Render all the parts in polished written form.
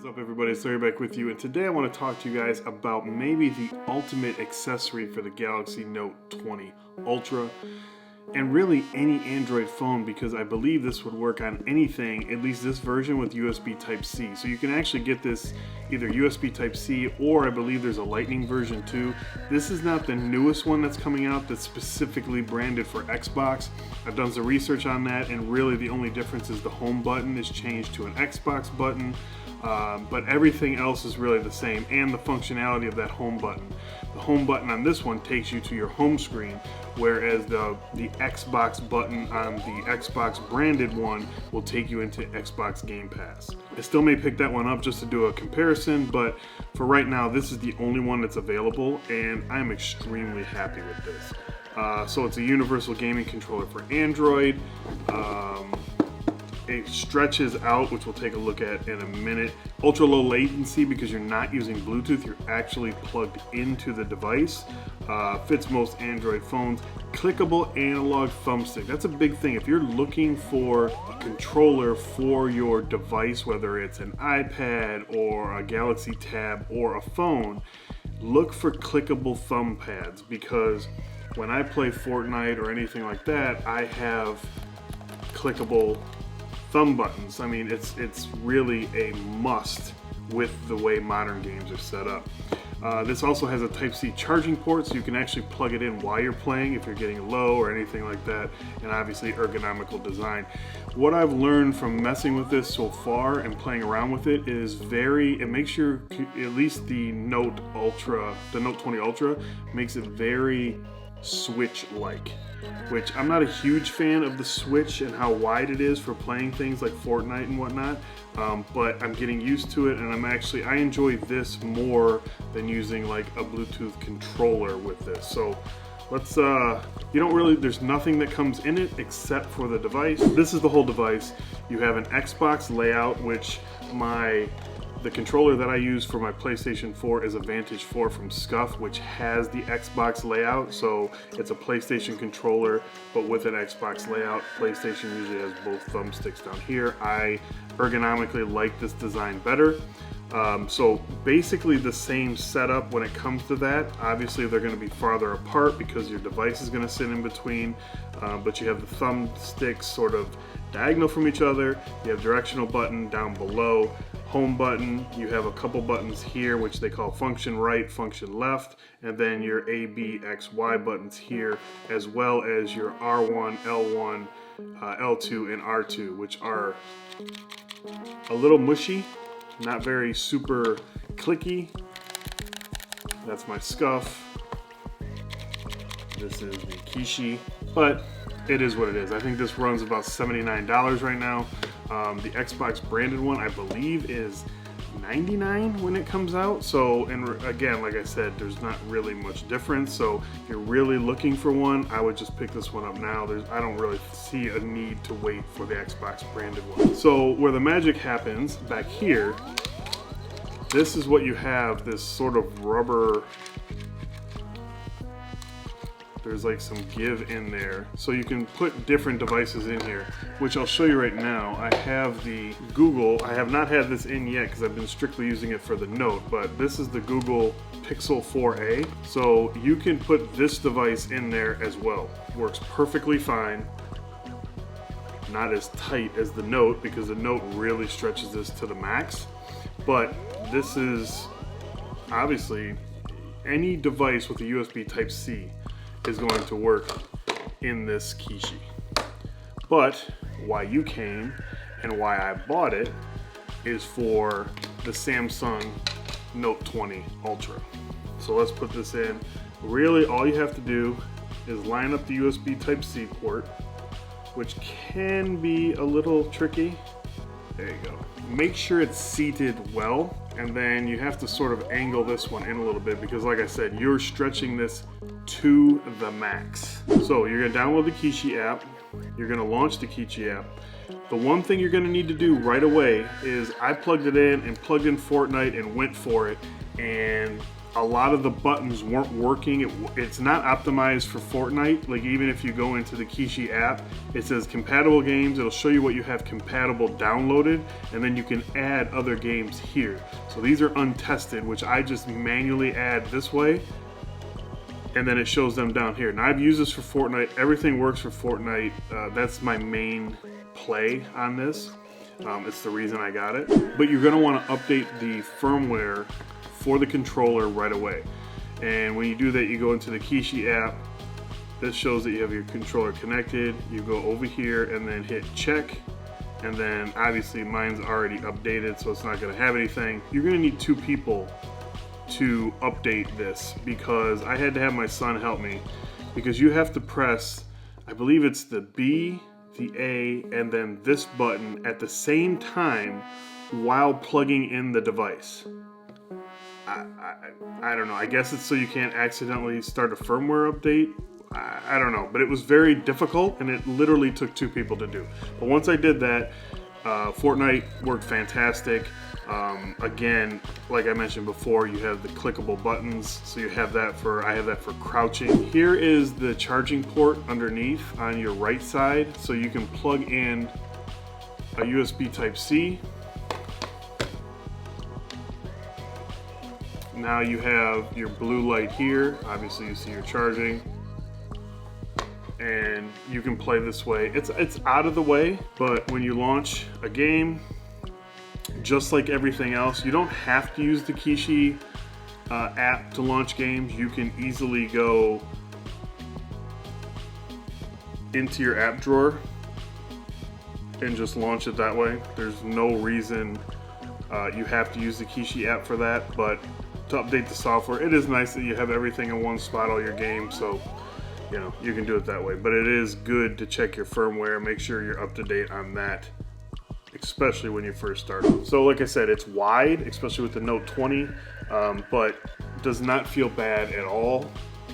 What is up, everybody? It's Larry back with you, and today I want to talk to you guys about maybe the ultimate accessory for the Galaxy Note 20 Ultra, and really any Android phone, because I believe this would work on anything, at least this version with USB Type-C. So you can actually get this either USB Type-C, or I believe there's a Lightning version too. This is not the newest one that's coming out that's specifically branded for Xbox. I've done some research on that, and really the only difference is the home button is changed to an Xbox button. But everything else is really the same, and the functionality of that home button. The home button on this one takes you to your home screen, whereas the Xbox button on the Xbox branded one will take you into Xbox Game Pass. I still may pick that one up just to do a comparison, but for right now, this is the only one that's available, and I'm extremely happy with this. So it's a universal gaming controller for Android. It stretches out, which we'll take a look at in a minute. Ultra low latency because you're not using Bluetooth, you're actually plugged into the device. Fits most Android phones. Clickable analog thumbstick. That's a big thing. If you're looking for a controller for your device, whether it's an iPad or a Galaxy Tab or a phone, look for clickable thumb pads, because when I play Fortnite or anything like that, I have clickable thumb buttons. I mean, it's really a must with the way modern games are set up. This also has a Type-C charging port, so you can actually plug it in while you're playing if you're getting low or anything like that, and obviously ergonomical design. What I've learned from messing with this so far and playing around with it is it makes your, at least the Note 20 Ultra makes it very Switch-like, which I'm not a huge fan of the Switch and how wide it is for playing things like Fortnite and whatnot, but I'm getting used to it, and I enjoy this more than using like a Bluetooth controller with this. So let's, there's nothing that comes in it except for the device. This is the whole device. You have an Xbox layout, which the controller that I use for my PlayStation 4 is a Vantage 4 from Scuf, which has the Xbox layout. So it's a PlayStation controller, but with an Xbox layout. PlayStation usually has both thumbsticks down here. I ergonomically like this design better. So basically the same setup when it comes to that. Obviously they're going to be farther apart because your device is going to sit in between, but you have the thumbsticks sort of diagonal from each other. You have directional button down below, home button. You have a couple buttons here which they call function right, function left, and then your A, B, X, Y buttons here, as well as your R1, L1, L2, and R2, which are a little mushy, not very super clicky. That's my Scuf. This is the Kishi, but it is what it is. I think this runs about $79 right now. The Xbox branded one, I believe, is $99 when it comes out. So, and again, like I said, there's not really much difference. So if you're really looking for one, I would just pick this one up now. I don't really see a need to wait for the Xbox branded one. So where the magic happens back here, this is what you have, this sort of rubber, there's like some give in there, so you can put different devices in here, which I'll show you right now. I have the Google, I have not had this in yet because I've been strictly using it for the Note, but this is the Google Pixel 4a, so you can put this device in there as well. Works perfectly fine. Not as tight as the Note because the Note really stretches this to the max, but this is obviously any device with a USB Type-C is going to work in this Kishi. But why you came and why I bought it is for the Samsung Note 20 Ultra. So let's put this in. Really, all you have to do is line up the USB Type-C port, which can be a little tricky. There you go. Make sure it's seated well, and then you have to sort of angle this one in a little bit because, like I said, you're stretching this to the max. So you're gonna download the Kishi app. You're gonna launch the Kishi app. The one thing you're gonna need to do right away is I plugged it in and plugged in Fortnite and went for it, and a lot of the buttons weren't working. It's not optimized for Fortnite. Like even if you go into the Kishi app, it says compatible games. It'll show you what you have compatible downloaded, and then you can add other games here. So these are untested, which I just manually add this way, and then it shows them down here. Now I've used this for Fortnite. Everything works for Fortnite. That's my main play on this. It's the reason I got it. But you're gonna wanna update the firmware for the controller right away. And when you do that, you go into the Kishi app. This shows that you have your controller connected. You go over here and then hit check. And then obviously mine's already updated, so it's not gonna have anything. You're gonna need 2 people to update this, because I had to have my son help me, because you have to press, I believe it's the B, the A, and then this button at the same time while plugging in the device. I don't know, I guess it's so you can't accidentally start a firmware update. I don't know, but it was very difficult, and it literally took 2 people to do. But once I did that, Fortnite worked fantastic. Again, like I mentioned before, you have the clickable buttons, so you have that for, I have that for crouching. Here is the charging port underneath on your right side, so you can plug in a USB Type-C. Now you have your blue light here. Obviously you see your charging, and you can play this way. It's out of the way, but when you launch a game, just like everything else, you don't have to use the Kishi app to launch games. You can easily go into your app drawer and just launch it that way. There's no reason you have to use the Kishi app for that, but to update the software, it is nice that you have everything in one spot, all your games, so you know, you can do it that way. But it is good to check your firmware, make sure you're up to date on that, especially when you first start. So like I said, it's wide, especially with the Note 20, but does not feel bad at all.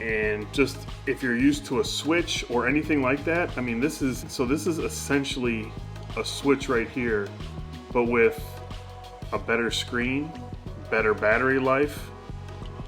And just if you're used to a Switch or anything like that, I mean, this is essentially a Switch right here, but with a better screen, better battery life,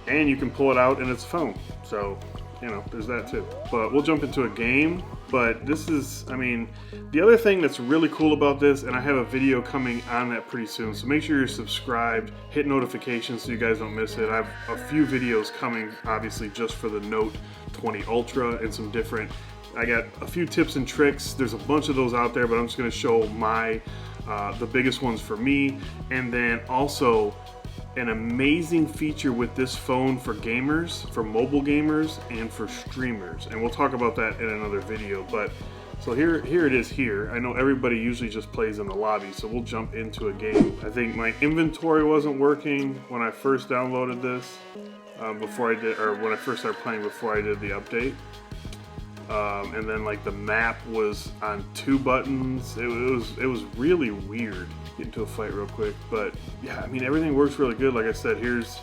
and you can pull it out and it's a phone. So, you know, there's that too. But we'll jump into a game. But this is, I mean, the other thing that's really cool about this, and I have a video coming on that pretty soon, so make sure you're subscribed, hit notifications so you guys don't miss it. I have a few videos coming, obviously, just for the Note 20 Ultra and some different, I got a few tips and tricks. There's a bunch of those out there, but I'm just gonna show my, the biggest ones for me, and then also an amazing feature with this phone for gamers, for mobile gamers, and for streamers. And we'll talk about that in another video. But so here it is here. I know everybody usually just plays in the lobby, so we'll jump into a game. I think my inventory wasn't working when I first downloaded this, when I first started playing before I did the update. And then like the map was on 2 buttons. It was really weird. Get into a fight real quick, but yeah, I mean, everything works really good. Like I said, here's,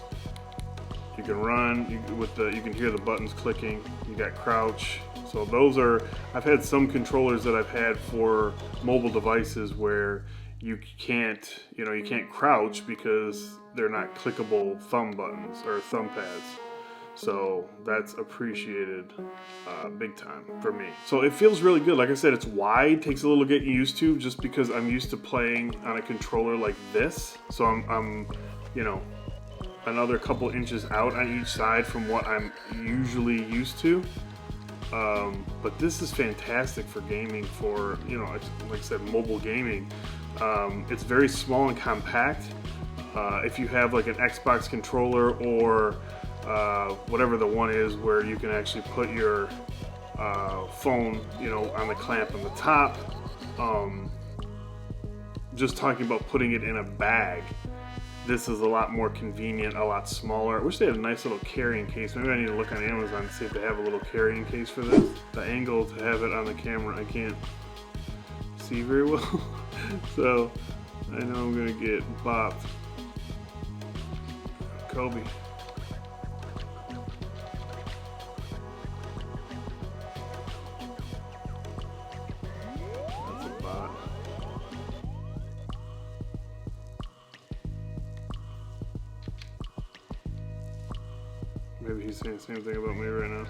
you can run, you can hear the buttons clicking. You got crouch. So those are, I've had some controllers that I've had for mobile devices where you can't crouch because they're not clickable thumb buttons or thumb pads. So that's appreciated big time for me. So it feels really good. Like I said, it's wide, takes a little getting used to, just because I'm used to playing on a controller like this. So I'm you know, another couple inches out on each side from what I'm usually used to. But this is fantastic for gaming, for, you know, like I said, mobile gaming. It's very small and compact. If you have like an Xbox controller or whatever the one is where you can actually put your phone, you know, on the clamp on the top. Just talking about putting it in a bag, this is a lot more convenient, a lot smaller. I wish they had a nice little carrying case. Maybe I need to look on Amazon to see if they have a little carrying case for this. The angle to have it on the camera, I can't see very well. So I know I'm gonna get bopped. Kobe. Maybe he's saying the same thing about me right now.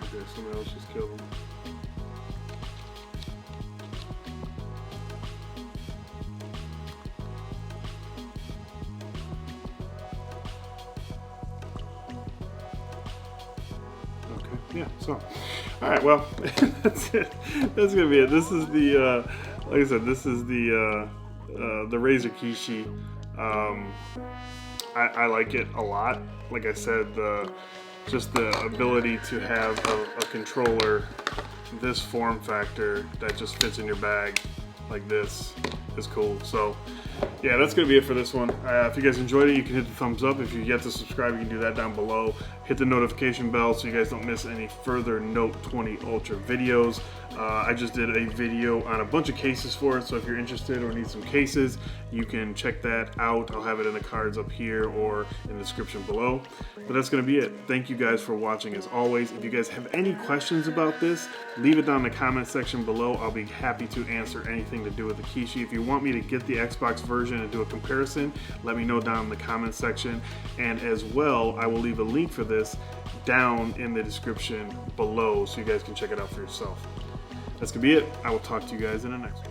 Okay, somebody else just killed him. Yeah, so, all right, well, that's it. That's gonna be it. This is the, like I said, this is the Razer Kishi. I like it a lot. Like I said, just the ability to have a controller this form factor that just fits in your bag like this is cool. So yeah, that's gonna be it for this one. If you guys enjoyed it, you can hit the thumbs up. If you're yet to subscribe, you can do that down below. Hit the notification bell so you guys don't miss any further Note 20 Ultra videos. I just did a video on a bunch of cases for it, so if you're interested or need some cases, you can check that out. I'll have it in the cards up here or in the description below. But that's gonna be it. Thank you guys for watching as always. If you guys have any questions about this, leave it down in the comment section below. I'll be happy to answer anything to do with the Kishi. If you want me to get the Xbox version and do a comparison, let me know down in the comment section. And as well, I will leave a link for this down in the description below so you guys can check it out for yourself. That's gonna be it. I will talk to you guys in the next one.